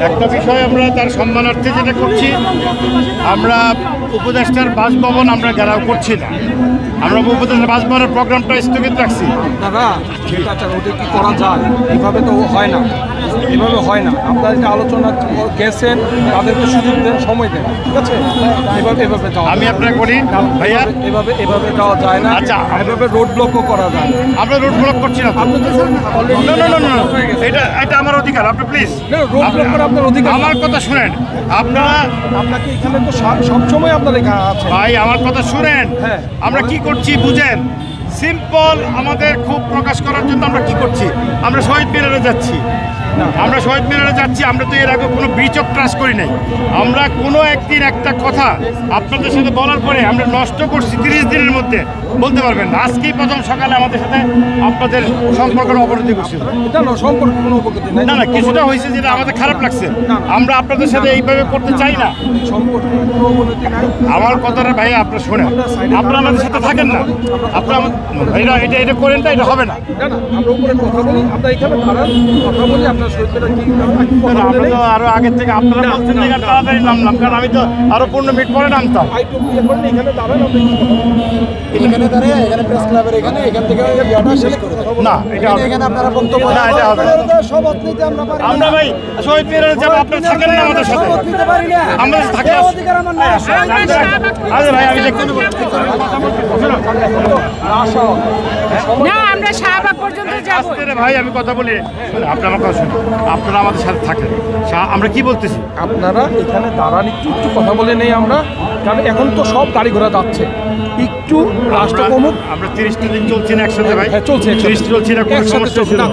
একটা বিষয় আমরা তার সম্মানার্থে যেটা করছি, আমরা উপদেষ্টার বাসভবন আমরা ঘেরাও করছি না, আমরা উপদেষ্টার বাসভবনের প্রোগ্রামটা স্থগিত রাখছি। দাদা ওটা কি করা যায়? এভাবে তো হয় না, এভাবে হয় না। আপনারা যে আলোচনা গেছেন তাদেরকে সুযোগ দেন, সময় দেন, ঠিক আছে? এভাবে যাওয়া আমি আপনাকে বলি ভাইয়া, এভাবে যাওয়া যায় না। আচ্ছা, এভাবে রোড ব্লকও করা যায়। আমরা রোড ব্লক করছি না, এটা আমার অধিকার। আপনি প্লিজ রোড ব্লক করা আপনার অধিকার। আমার কথা শুনেন, আপনাকে এখানে তো সবসময় আপনার এখানে আছে ভাই, আমার কথা শুনেন। হ্যাঁ, আমরা কি করছি বুঝেন? সিম্পল আমাদের খুব প্রকাশ করার জন্য আমরা কি করছি, আমরা শহীদ মিনারে যাচ্ছি। আমরা তো এর আগে কোনো ব্রিচ অফ ট্রাস্ট করি নাই। আমরা কোনো একদিন একটা কথা আপনাদের সাথে বলার পরে আমরা নষ্ট করছি 30 দিনের মধ্যে, বলতে পারবেন না। আজকেই প্রথম সকালে আমাদের সাথে আপনাদের সম্পর্কের অবনতি করছিল। না না, কিছুটা হয়েছে যেটা আমাদের খারাপ লাগছে। আমরা আপনাদের সাথে এইভাবে করতে চাই না। আমার কথাটা ভাই আপনারা শোনেন, আপনারা আমাদের সাথে থাকেন না, আপনারা এটা করেন না, এটা হবে না। আরো আগের থেকে আপনারা তাড়াতাড়ি নামলাম, কারণ আমি তো আরো 15 মিনিট পরে নামতাম। না, এখানে আপনারা বক্তব্য না, এটা হবে আমরা ভাই শহীদ মিনারে যাবো, আপনারা থাকেন না আমাদের সাথে, আমাদের থাকে। আরে ভাই, আমি দেখতে না, আমরা শাহবাগ পর্যন্ত যাব। ভাই আমি কথা বলি, আপনারা আমার কথা শুনুন, আপনারা আমাদের সাথে থাকেন। আমরা কি বলতেছি, আপনারা এখানে দাঁড়ান, একটু কথা বলে নেই আমরা, কারণ এখন তো সব গাড়ি ঘোড়া যাচ্ছে, একটু রাষ্ট্র কমুক। আমরা 30টা দিন চলছি না একসাথে ভাই, চলছে 30 চলছি না,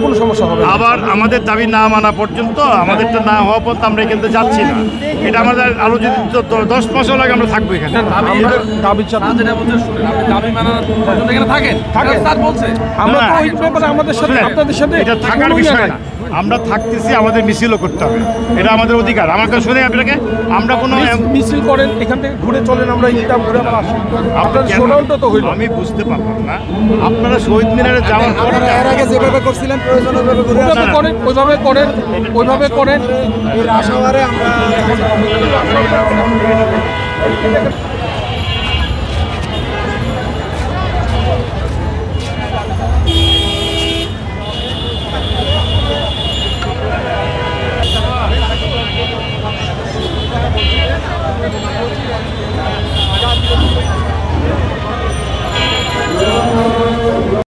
কোনো সমস্যা হবে। আবার আমাদের দাবি না মানা পর্যন্ত, আমাদেরটা না হওয়া পর্যন্ত আমরা এখান থেকে যাচ্ছি না। এটা আমাদের আরো যদি 10 মাসও লাগে আমরা থাকবো এখানে। আমাদের সাথে আপনাদের সাথে এটা থাকার বিষয় না, আমরা থাকতেছি, আমাদের মিছিলও করতে হবে, এটা আমাদের অধিকার। আমার কাছে শুনে আপনাকে, আমরা কোনো মিছিল করেন, এখান থেকে ঘুরে চলেন, আমরা ইনকাম ঘুরে আবার আসি। আপনার শোনানটা তো হইল, আমি বুঝতে পারলাম না। আপনারা শহীদ মিনারে যাওয়ার পর এর আগে যেভাবে করছিলেন প্রয়োজনীয়ভাবে ঘুরে করেন, ওইভাবে করেন। এই আশাবারে আমরা